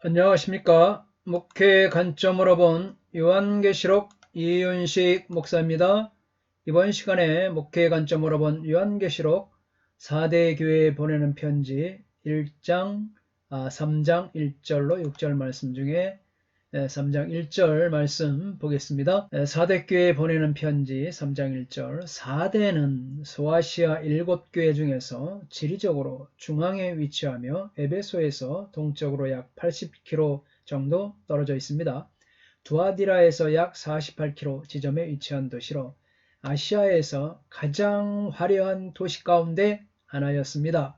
안녕하십니까. 목회 관점으로 본 요한계시록 이윤식 목사입니다. 이번 시간에 목회 관점으로 본 요한계시록 4대 교회에 보내는 편지 1장, 3장 1절로 6절 말씀 중에 3장 1절 말씀 보겠습니다. 4대 교회에 보내는 편지 3장 1절. 4대는 소아시아 7교회 중에서 지리적으로 중앙에 위치하며 에베소에서 동쪽으로 약 80km 정도 떨어져 있습니다. 두아디라에서 약 48km 지점에 위치한 도시로 아시아에서 가장 화려한 도시 가운데 하나였습니다.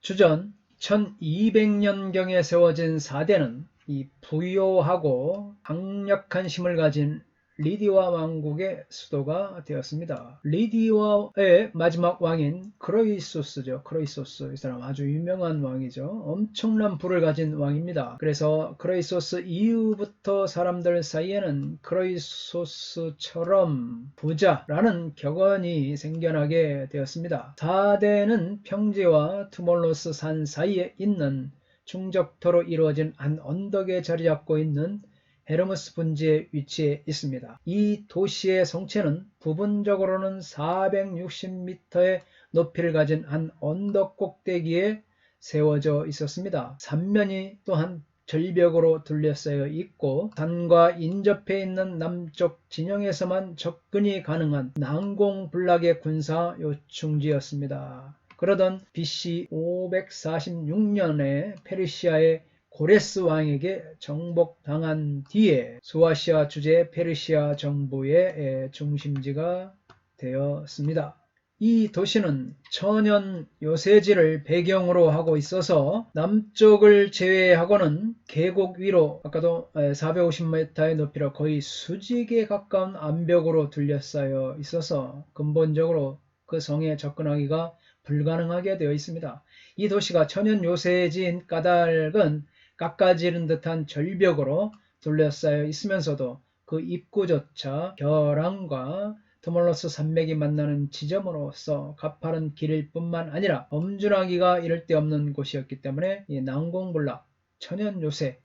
주전 1200년경에 세워진 4대는 이 부요하고 강력한 힘을 가진 리디아 왕국의 수도가 되었습니다. 리디아의 마지막 왕인 크로이소스죠. 크로이소스, 이 사람 아주 유명한 왕이죠. 엄청난 부를 가진 왕입니다. 그래서 크로이소스 이후부터 사람들 사이에는 크로이소스처럼 부자라는 격언이 생겨나게 되었습니다. 4대는 평지와 투몰로스 산 사이에 있는 충적토로 이루어진 한 언덕에 자리 잡고 있는 헤르모스 분지에 위치해 있습니다. 이 도시의 성체는 부분적으로는 460m의 높이를 가진 한 언덕 꼭대기에 세워져 있었습니다. 삼면이 또한 절벽으로 둘러싸여 있고 산과 인접해 있는 남쪽 진영에서만 접근이 가능한 난공불락의 군사 요충지였습니다. 그러던 BC 546년에 페르시아의 고레스 왕에게 정복당한 뒤에 소아시아 주재 페르시아 정부의 중심지가 되었습니다. 이 도시는 천연 요새지를 배경으로 하고 있어서 남쪽을 제외하고는 계곡 위로 아까도 450m의 높이로 거의 수직에 가까운 암벽으로 둘러싸여 있어서 근본적으로 그 성에 접근하기가 불가능하게 되어 있습니다. 이 도시가 천연 요새지인 까닭은 깎아지른 듯한 절벽으로 둘러싸여 있으면서도 그 입구조차 겨랑과 투몰로스 산맥이 만나는 지점으로서 가파른 길일 뿐만 아니라 범준하기가 이를 데 없는 곳이었기 때문에 이 난공불락 천연요새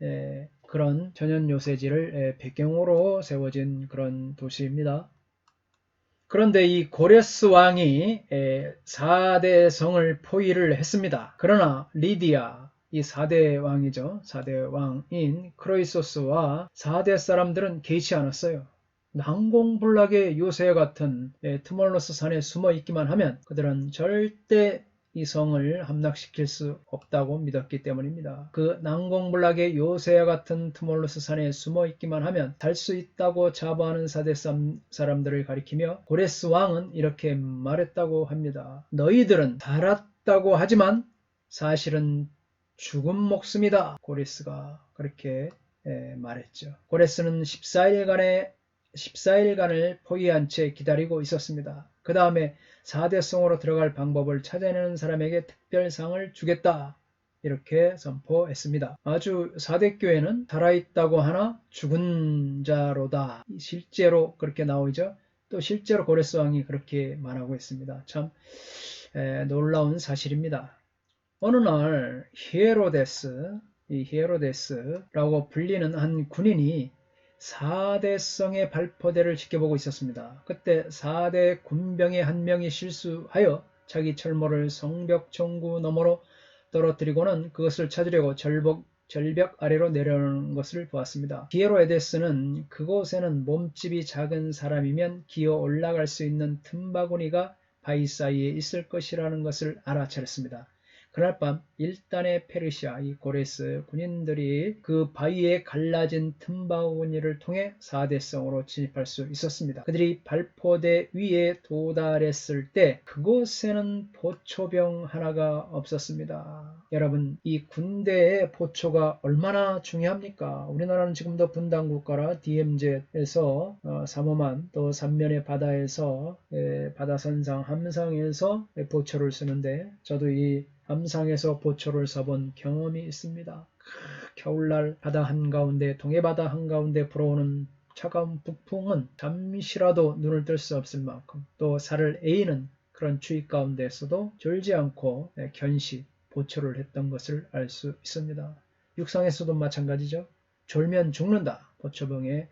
그런 천연요새지를 배경으로 세워진 그런 도시입니다. 그런데 이 고레스 왕이 4대 성을 포위를 했습니다. 그러나 리디아, 이 4대 왕이죠. 4대 왕인 크로이소스와 4대 사람들은 개의치 않았어요. 난공불락의 요새 같은 투몰로스 산에 숨어 있기만 하면 그들은 절대 이 성을 함락시킬 수 없다고 믿었기 때문입니다. 그 난공불락의 요새와 같은 투몰로스 산에 숨어 있기만 하면 살 수 있다고 자부하는 4대 사람들을 가리키며 고레스 왕은 이렇게 말했다고 합니다. 너희들은 살았다고 하지만 사실은 죽은 목숨이다. 고레스가 그렇게 말했죠. 고레스는 14일간을 포위한 채 기다리고 있었습니다. 그 다음에 4대 성으로 들어갈 방법을 찾아내는 사람에게 특별상을 주겠다. 이렇게 선포했습니다. 아주 4대 교회는 살아있다고 하나 죽은 자로다. 실제로 그렇게 나오죠. 또 실제로 고레스 왕이 그렇게 말하고 있습니다. 참 놀라운 사실입니다. 어느 날 히에로데스라고 불리는 한 군인이 4대 성의 발포대를 지켜보고 있었습니다. 그때 4대 군병의 한 명이 실수하여 자기 철모를 성벽 총구 너머로 떨어뜨리고는 그것을 찾으려고 절벽 아래로 내려오는 것을 보았습니다. 히에로데스는 그곳에는 몸집이 작은 사람이면 기어 올라갈 수 있는 틈바구니가 바위 사이에 있을 것이라는 것을 알아차렸습니다. 그날 밤 일단의 페르시아 이 고레스 군인들이 그 바위에 갈라진 틈바구니를 통해 4대 성으로 진입할 수 있었습니다. 그들이 발포대 위에 도달했을 때 그곳에는 보초병 하나가 없었습니다. 여러분, 이 군대의 보초가 얼마나 중요합니까? 우리나라는 지금도 분단국가라 DMZ에서 삼호만 또 삼면의 바다에서 바다선상 함상에서 보초를 쓰는데 저도 이 함상에서 보초를 써본 경험이 있습니다. 겨울날 바다 한가운데 동해바다 한가운데 불어오는 차가운 북풍은 잠시라도 눈을 뜰 수 없을 만큼 또 살을 에이는 그런 추위 가운데서도 졸지 않고 견시 보초를 했던 것을 알 수 있습니다. 육상에서도 마찬가지죠. 졸면 죽는다. 보초병에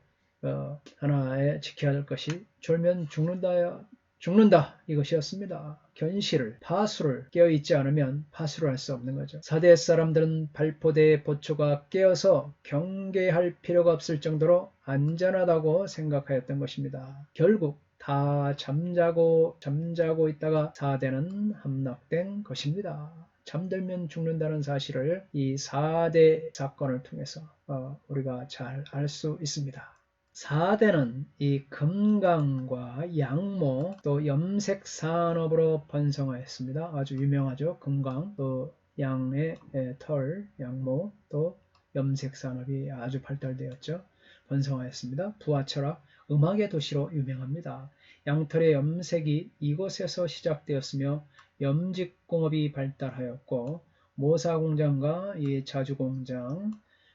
하나에 지켜야 할 것이 졸면 죽는다 이것이었습니다. 견실을 파수를 깨어있지 않으면 파수를 할 수 없는 거죠. 사대 사람들은 발포대의 보초가 깨어서 경계할 필요가 없을 정도로 안전하다고 생각하였던 것입니다. 결국 다 잠자고 있다가 사대는 함락된 것입니다. 잠들면 죽는다는 사실을 이 4대 사건을 통해서 우리가 잘 알 수 있습니다. 4대는 이 금강과 양모 또 염색 산업으로 번성하였습니다. 아주 유명하죠. 금강 또 양의 털, 양모 또 염색 산업이 아주 발달되었죠. 번성하였습니다. 부하철학, 음악의 도시로 유명합니다. 양털의 염색이 이곳에서 시작되었으며 염직공업이 발달하였고 모사공장과 이 자주공장,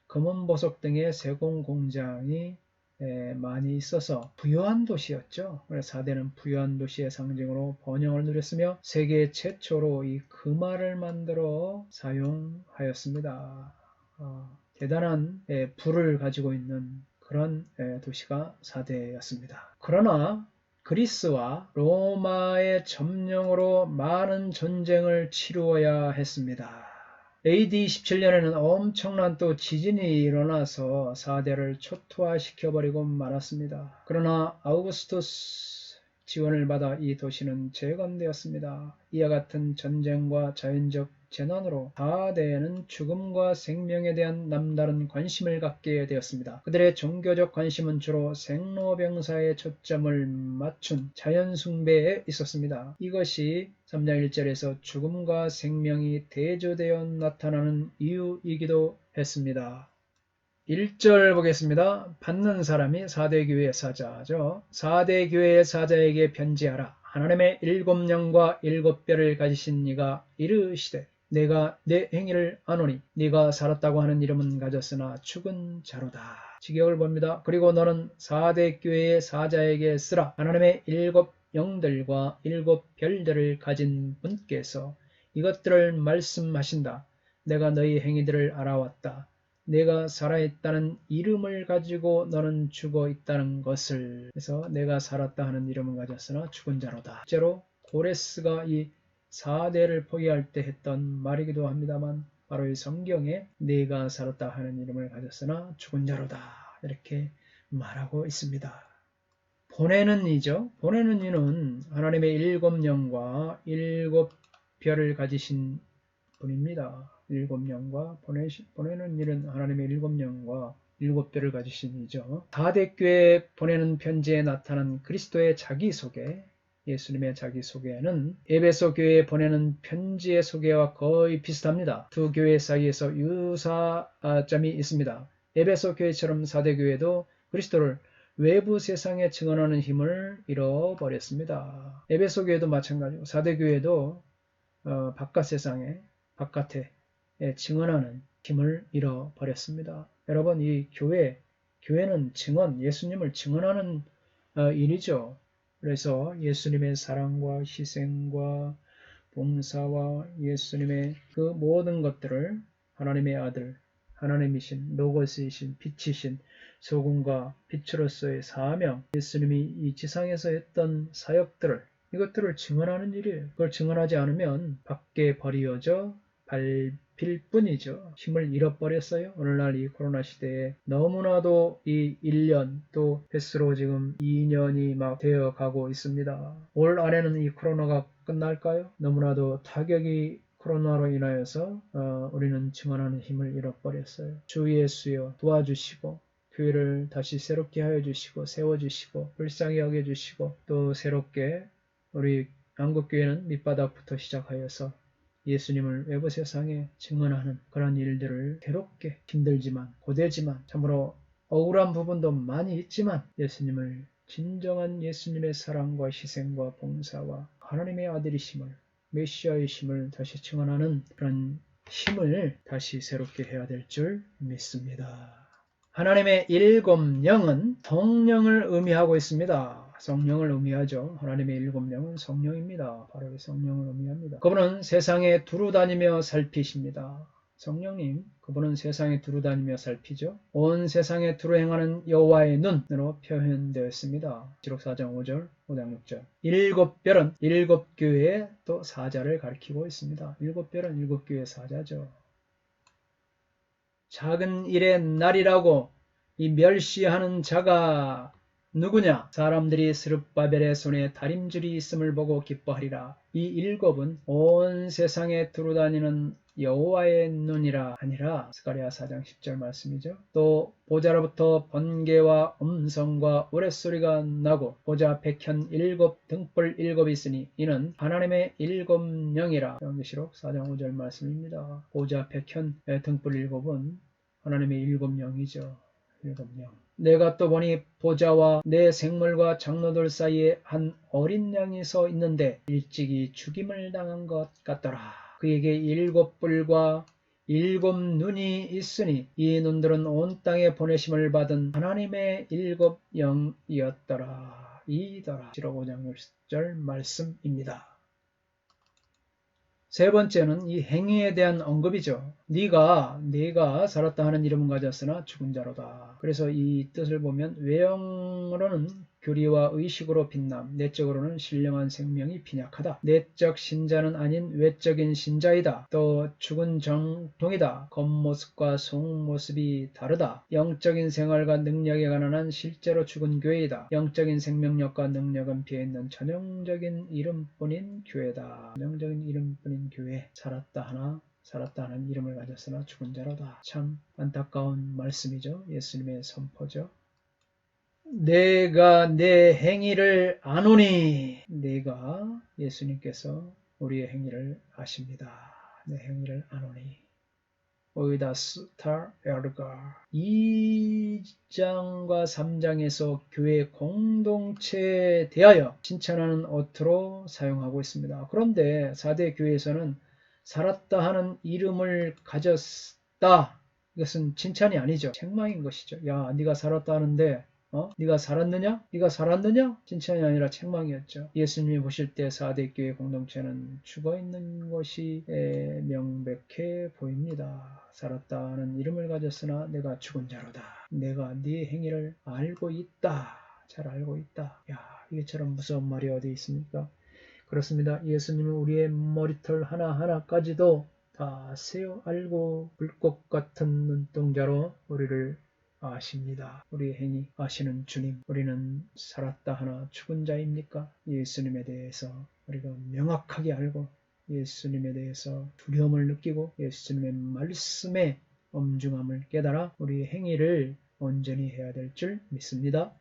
금은보석 등의 세공공장이 많이 있어서 부유한 도시였죠. 그래서 4대는 부유한 도시의 상징으로 번영을 누렸으며 세계 최초로 이 금화를 만들어 사용하였습니다. 대단한 부를 가지고 있는 그런 도시가 4대였습니다. 그러나 그리스와 로마의 점령으로 많은 전쟁을 치루어야 했습니다. AD 17년에는 엄청난 또 지진이 일어나서 4대를 초토화시켜버리고 말았습니다. 그러나 아우구스투스 지원을 받아 이 도시는 재건되었습니다. 이와 같은 전쟁과 자연적 재난으로 4대에는 죽음과 생명에 대한 남다른 관심을 갖게 되었습니다. 그들의 종교적 관심은 주로 생로병사에 초점을 맞춘 자연숭배에 있었습니다. 이것이 3장 1절에서 죽음과 생명이 대조되어 나타나는 이유이기도 했습니다. 1절 보겠습니다. 받는 사람이 4대 교회의 사자죠. 4대 교회의 사자에게 편지하라. 하나님의 7영과 7뼈를 가지신 이가 이르시되 내가 내 행위를 아노니 네가 살았다고 하는 이름은 가졌으나 죽은 자로다. 직역을 봅니다. 그리고 너는 4대 교회의 사자에게 쓰라. 하나님의 7영들과 7별들을 가진 분께서 이것들을 말씀하신다. 내가 너희 행위들을 알아왔다. 내가 살아있다는 이름을 가지고 너는 죽어 있다는 것을. 그래서 내가 살았다 하는 이름은 가졌으나 죽은 자로다. 실제로 고레스가 이 4대를 포기할 때 했던 말이기도 합니다만 바로 이 성경에 내가 살았다 하는 이름을 가졌으나 죽은 자로다 이렇게 말하고 있습니다. 보내는 이죠. 보내는 이는 하나님의 7영과 7별을 가지신 분입니다. 7영과 보내는 일은 하나님의 7영과 7별을 가지신 이죠. 4대 교회에 보내는 편지에 나타난 그리스도의 자기소개, 예수님의 자기소개는 에베소 교회에 보내는 편지의 소개와 거의 비슷합니다. 두 교회 사이에서 유사점이 있습니다. 에베소 교회처럼 4대 교회도 그리스도를 외부 세상에 증언하는 힘을 잃어버렸습니다. 에베소 교회도 마찬가지고 4대 교회도 바깥 세상에 바깥에 증언하는 힘을 잃어버렸습니다. 여러분 이 교회는 증언, 예수님을 증언하는 일이죠. 그래서 예수님의 사랑과 희생과 봉사와 예수님의 그 모든 것들을 하나님의 아들, 하나님이신 로고스이신 빛이신 소금과 빛으로서의 사명, 예수님이 이 지상에서 했던 사역들을 이것들을 증언하는 일이에요. 그걸 증언하지 않으면 밖에 버려져 밟힐 뿐이죠. 힘을 잃어버렸어요. 오늘날 이 코로나 시대에 너무나도 이 1년 또 횟수로 지금 2년이 막 되어 가고 있습니다. 올 안에는 이 코로나가 끝날까요? 너무나도 타격이 코로나로 인하여서 우리는 증언하는 힘을 잃어버렸어요. 주 예수여 도와주시고 교회를 다시 새롭게 하여 주시고 세워주시고 불쌍히 여겨주시고 또 새롭게 우리 한국교회는 밑바닥부터 시작하여서 예수님을 외부 세상에 증언하는 그런 일들을 괴롭게 힘들지만 고되지만 참으로 억울한 부분도 많이 있지만 예수님을 진정한 예수님의 사랑과 희생과 봉사와 하나님의 아들이심을 메시아이심을 다시 증언하는 그런 힘을 다시 새롭게 해야 될 줄 믿습니다. 하나님의 7영은 성령을 의미하고 있습니다. 성령을 의미하죠. 하나님의 7영은 성령입니다. 바로 성령을 의미합니다. 그분은 세상에 두루 다니며 살피십니다. 성령님, 그분은 세상에 두루 다니며 살피죠. 온 세상에 두루 행하는 여호와의 눈으로 표현되었습니다. 지록 4장 5절, 5장 6절. 일곱 별은 일곱 교회의 또 사자를 가리키고 있습니다. 일곱 별은 일곱 교회의 사자죠. 작은 일의 날이라고 이 멸시하는 자가 누구냐? 사람들이 스룹바벨의 손에 다림줄이 있음을 보고 기뻐하리라. 이 일곱은 온 세상에 두루다니는 여호와의 눈이라 아니라 스가랴 4장 10절 말씀이죠. 또 보좌로부터 번개와 음성과 우레소리가 나고 보좌 백현 일곱 등불 일곱이 있으니 이는 하나님의 일곱 영이라. 요한계시록 4장 5절 말씀입니다. 보좌 백현 등불 일곱은 하나님의 일곱 영이죠. 일곱 영. 내가 또 보니 보좌와 내 생물과 장로들 사이에 한 어린 양이 서 있는데 일찍이 죽임을 당한 것 같더라. 그에게 일곱 뿔과 일곱 눈이 있으니 이 눈들은 온 땅에 보내심을 받은 하나님의 일곱 영이었더라. 이더라. 5장 6절 말씀입니다. 세 번째는 이 행위에 대한 언급이죠. 네가 살았다 하는 이름은 가졌으나 죽은 자로다. 그래서 이 뜻을 보면 외형으로는 교리와 의식으로 빛남, 내적으로는 신령한 생명이 빈약하다. 내적 신자는 아닌 외적인 신자이다. 또 죽은 정통이다. 겉모습과 속모습이 다르다. 영적인 생활과 능력에 가난한 실제로 죽은 교회이다. 영적인 생명력과 능력은 비어있는 전형적인 이름뿐인 교회다. 전형적인 이름뿐인 교회. 살았다 하는 이름을 가졌으나 죽은 자로다. 참 안타까운 말씀이죠. 예수님의 선포죠. 내가 내 행위를 아노니. 내가 예수님께서 우리의 행위를 아십니다. 내 행위를 아노니. 오이다스타 에르가 2장과 3장에서 교회 공동체에 대하여 칭찬하는 어투로 사용하고 있습니다. 그런데 4대 교회에서는 살았다 하는 이름을 가졌다. 이것은 칭찬이 아니죠. 책망인 것이죠. 야, 네가 살았다 하는데 네가 살았느냐? 네가 살았느냐? 칭찬이 아니라 책망이었죠. 예수님이 보실 때 4대 교회 공동체는 죽어있는 것이 명백해 보입니다. 살았다는 이름을 가졌으나 내가 죽은 자로다. 내가 네 행위를 알고 있다. 잘 알고 있다. 야, 이게처럼 무서운 말이 어디 있습니까? 그렇습니다. 예수님은 우리의 머리털 하나하나까지도 다 세어 알고 불꽃 같은 눈동자로 우리를 아십니다. 우리의 행위 아시는 주님, 우리는 살았다 하나 죽은 자입니까? 예수님에 대해서 우리가 명확하게 알고 예수님에 대해서 두려움을 느끼고 예수님의 말씀의 엄중함을 깨달아 우리의 행위를 온전히 해야 될 줄 믿습니다.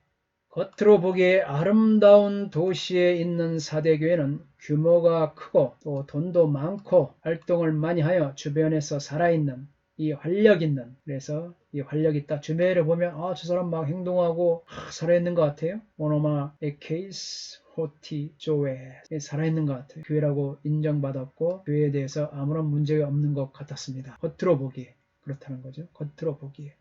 겉으로 보기에 아름다운 도시에 있는 4대 교회는 규모가 크고 또 돈도 많고 활동을 많이 하여 주변에서 살아있는 이 활력 있는, 그래서 이 활력 있다. 주변을 보면 저 사람 막 행동하고 살아있는 것 같아요. 오노마 에케이스 호티 조에 살아있는 것 같아요. 교회라고 인정받았고 교회에 대해서 아무런 문제가 없는 것 같았습니다. 겉으로 보기에 그렇다는 거죠. 겉으로 보기에.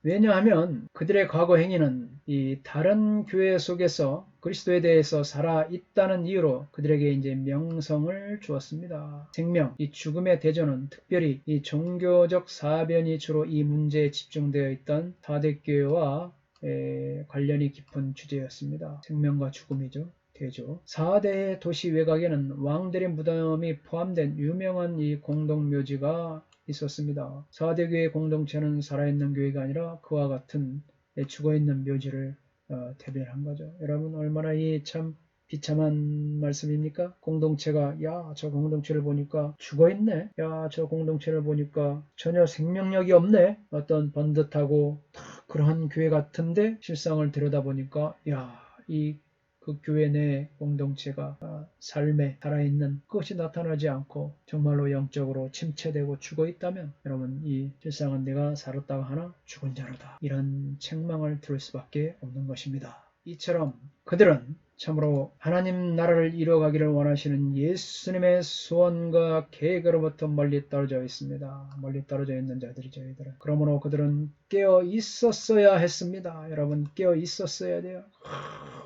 왜냐하면 그들의 과거 행위는 이 다른 교회 속에서 그리스도에 대해서 살아있다는 이유로 그들에게 이제 명성을 주었습니다. 생명, 이 죽음의 대조는 특별히 이 종교적 사변이 주로 이 문제에 집중되어 있던 4대 교회와 관련이 깊은 주제였습니다. 생명과 죽음이죠. 대조. 4대 도시 외곽에는 왕들의 무덤이 포함된 유명한 이 공동묘지가 있었습니다. 4대 교회 공동체는 살아있는 교회가 아니라 그와 같은 죽어있는 묘지를 대변한 거죠. 여러분 얼마나 이 참 비참한 말씀입니까? 공동체가 저 공동체를 보니까 죽어있네. 저 공동체를 보니까 전혀 생명력이 없네. 어떤 번듯하고 그러한 교회 같은데 실상을 들여다보니까 그 교회 내 공동체가 삶에 살아있는 그것이 나타나지 않고 정말로 영적으로 침체되고 죽어있다면 여러분 이 실상은 내가 살았다가 하나 죽은 자로다. 이런 책망을 들을 수밖에 없는 것입니다. 이처럼 그들은 참으로 하나님 나라를 이루어가기를 원하시는 예수님의 소원과 계획으로부터 멀리 떨어져 있습니다. 멀리 떨어져 있는 자들이 저희들은. 그러므로 그들은 깨어 있었어야 했습니다. 여러분 깨어 있었어야 돼요.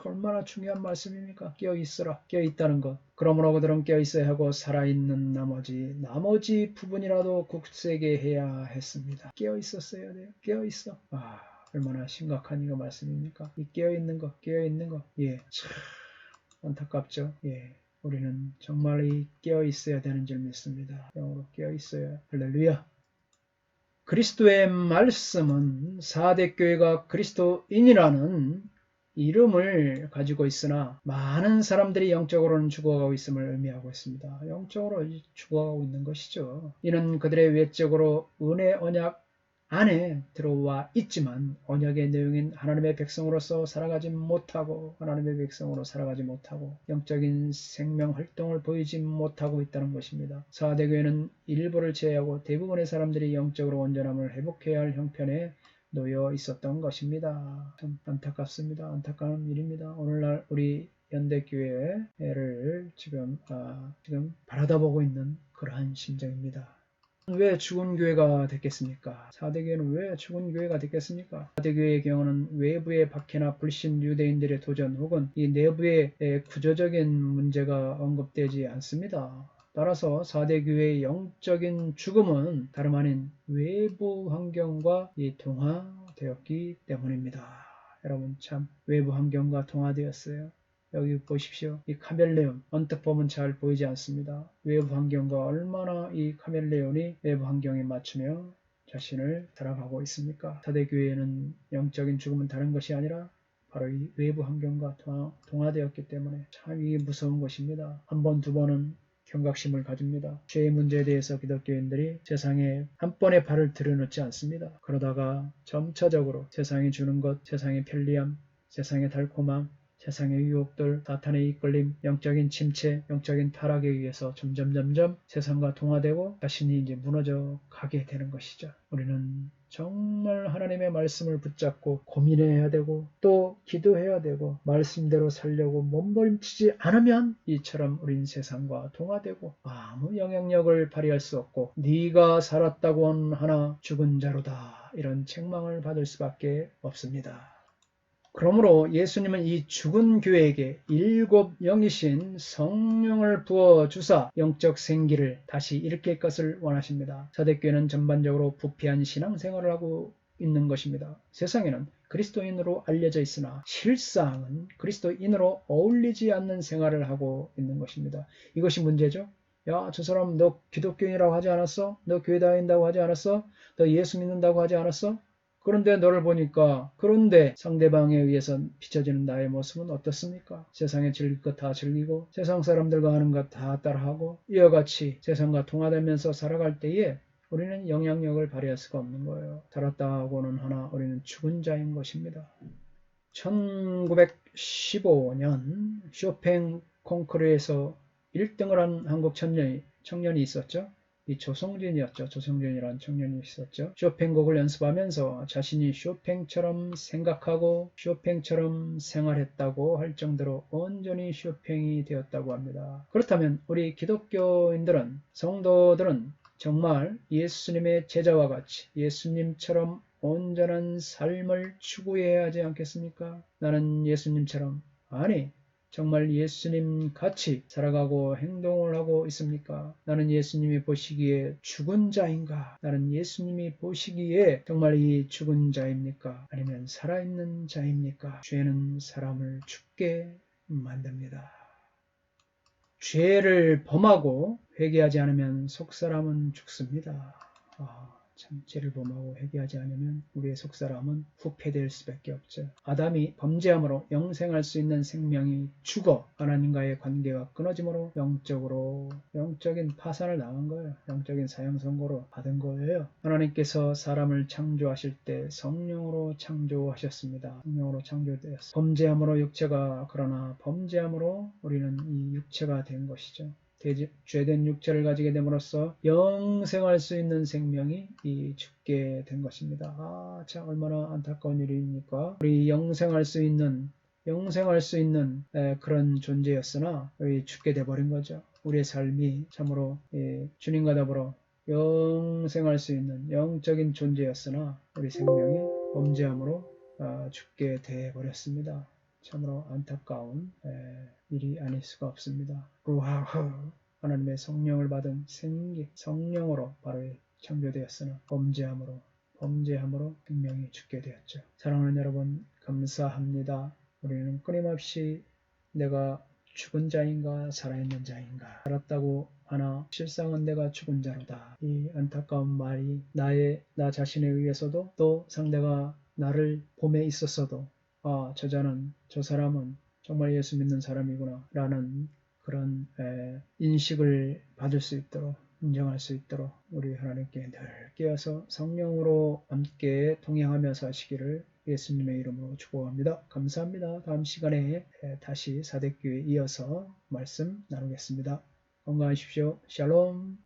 얼마나 중요한 말씀입니까? 깨어 있어라. 깨어 있다는 것. 그러므로 그들은 깨어 있어야 하고 살아있는 나머지 부분이라도 굳세게 해야 했습니다. 깨어 있었어야 돼요. 깨어 있어. 얼마나 심각한 이거 말씀입니까? 이 깨어있는 거. 예, 참 안타깝죠. 예, 우리는 정말 이 깨어있어야 되는 줄 믿습니다. 영으로 깨어있어야. 할렐루야. 그리스도의 말씀은 4대 교회가 그리스도인이라는 이름을 가지고 있으나 많은 사람들이 영적으로는 죽어가고 있음을 의미하고 있습니다. 영적으로 죽어가고 있는 것이죠. 이는 그들의 외적으로 은혜 언약 안에 들어와 있지만 언약의 내용인 하나님의 백성으로 살아가지 못하고 영적인 생명 활동을 보이지 못하고 있다는 것입니다. 4대 교회는 일부를 제외하고 대부분의 사람들이 영적으로 온전함을 회복해야 할 형편에 놓여 있었던 것입니다. 참 안타깝습니다. 안타까운 일입니다. 오늘날 우리 연대교회를 지금 바라다보고 있는 그러한 심정입니다. 왜 죽은 교회가 됐겠습니까? 4대 교회는 왜 죽은 교회가 됐겠습니까? 4대 교회의 경우는 외부의 박해나 불신 유대인들의 도전 혹은 이 내부의 구조적인 문제가 언급되지 않습니다. 따라서 4대 교회의 영적인 죽음은 다름 아닌 외부 환경과 동화되었기 때문입니다. 여러분 참 외부 환경과 동화되었어요. 여기 보십시오. 이 카멜레온 언뜻 보면 잘 보이지 않습니다. 외부 환경과 얼마나 이 카멜레온이 외부 환경에 맞추며 자신을 살아가고 있습니까? 4대 교회에는 영적인 죽음은 다른 것이 아니라 바로 이 외부 환경과 동화되었기 때문에 참 이게 무서운 것입니다. 한 번, 두 번은 경각심을 가집니다. 죄의 문제에 대해서 기독교인들이 세상에 한 번에 발을 들여놓지 않습니다. 그러다가 점차적으로 세상이 주는 것, 세상의 편리함, 세상의 달콤함, 세상의 유혹들, 사탄의 이끌림, 영적인 침체, 영적인 타락에 의해서 점점 세상과 동화되고 자신이 이제 무너져 가게 되는 것이죠. 우리는 정말 하나님의 말씀을 붙잡고 고민해야 되고 또 기도해야 되고 말씀대로 살려고 몸부림치지 않으면 이처럼 우린 세상과 동화되고 아무 영향력을 발휘할 수 없고 네가 살았다고 하나 죽은 자로다 이런 책망을 받을 수밖에 없습니다. 그러므로 예수님은 이 죽은 교회에게 7 영이신 성령을 부어주사 영적 생기를 다시 일으킬 것을 원하십니다. 4대 교회는 전반적으로 부패한 신앙생활을 하고 있는 것입니다. 세상에는 그리스도인으로 알려져 있으나 실상은 그리스도인으로 어울리지 않는 생활을 하고 있는 것입니다. 이것이 문제죠. 야, 저 사람 너 기독교인이라고 하지 않았어? 너 교회 다닌다고 하지 않았어? 너 예수 믿는다고 하지 않았어? 그런데 너를 보니까 그런데 상대방에 의해서 비춰지는 나의 모습은 어떻습니까? 세상에 즐길 것 다 즐기고 세상 사람들과 하는 것 다 따라하고 이와 같이 세상과 동화되면서 살아갈 때에 우리는 영향력을 발휘할 수가 없는 거예요. 살았다고는 하나 우리는 죽은 자인 것입니다. 1915년 쇼팽 콩쿠르에서 1등을 한 한국 청년이 있었죠. 이 조성진이었죠. 조성진이라는 청년이 있었죠. 쇼팽곡을 연습하면서 자신이 쇼팽처럼 생각하고 쇼팽처럼 생활했다고 할 정도로 온전히 쇼팽이 되었다고 합니다. 그렇다면 우리 기독교인들은 성도들은 정말 예수님의 제자와 같이 예수님처럼 온전한 삶을 추구해야 하지 않겠습니까? 나는 예수님처럼 아니 정말 예수님 같이 살아가고 행동을 하고 있습니까? 나는 예수님이 보시기에 죽은 자인가? 나는 예수님이 보시기에 정말 이 죽은 자입니까? 아니면 살아있는 자입니까? 죄는 사람을 죽게 만듭니다. 죄를 범하고 회개하지 않으면 속사람은 죽습니다. 참 죄를 범하고 회개하지 않으면 우리의 속사람은 후패될 수밖에 없죠. 아담이 범죄함으로 영생할 수 있는 생명이 죽어 하나님과의 관계가 끊어짐으로 영적인 파산을 당한 거예요. 영적인 사형 선고로 받은 거예요. 하나님께서 사람을 창조하실 때 성령으로 창조하셨습니다. 성령으로 창조되었어요. 범죄함으로 육체가 그러나 범죄함으로 우리는 이 육체가 된 것이죠. 죄된 육체를 가지게 됨으로써 영생할 수 있는 생명이 죽게 된 것입니다. 참 얼마나 안타까운 일입니까? 우리 영생할 수 있는 영생할 수 있는 그런 존재였으나 죽게 돼버린 거죠. 우리의 삶이 참으로 주님과 더불어 영생할 수 있는 영적인 존재였으나 우리 생명이 범죄함으로 죽게 돼버렸습니다. 참으로 안타까운 일이 아닐 수가 없습니다. 루하흐 하나님의 성령을 받은 생기 성령으로 바로 창조되었으나 범죄함으로 생명이 죽게 되었죠. 사랑하는 여러분 감사합니다. 우리는 끊임없이 내가 죽은 자인가 살아있는 자인가 살았다고 하나 실상은 내가 죽은 자로다. 이 안타까운 말이 나 자신에 의해서도 또 상대가 나를 봄에 있었어도 저 사람은 정말 예수 믿는 사람이구나 라는 그런 인식을 받을 수 있도록 인정할 수 있도록 우리 하나님께 늘 깨어서 성령으로 함께 동행하며 사시기를 예수님의 이름으로 축복합니다. 감사합니다. 다음 시간에 다시 사대교회 이어서 말씀 나누겠습니다. 건강하십시오. 샬롬.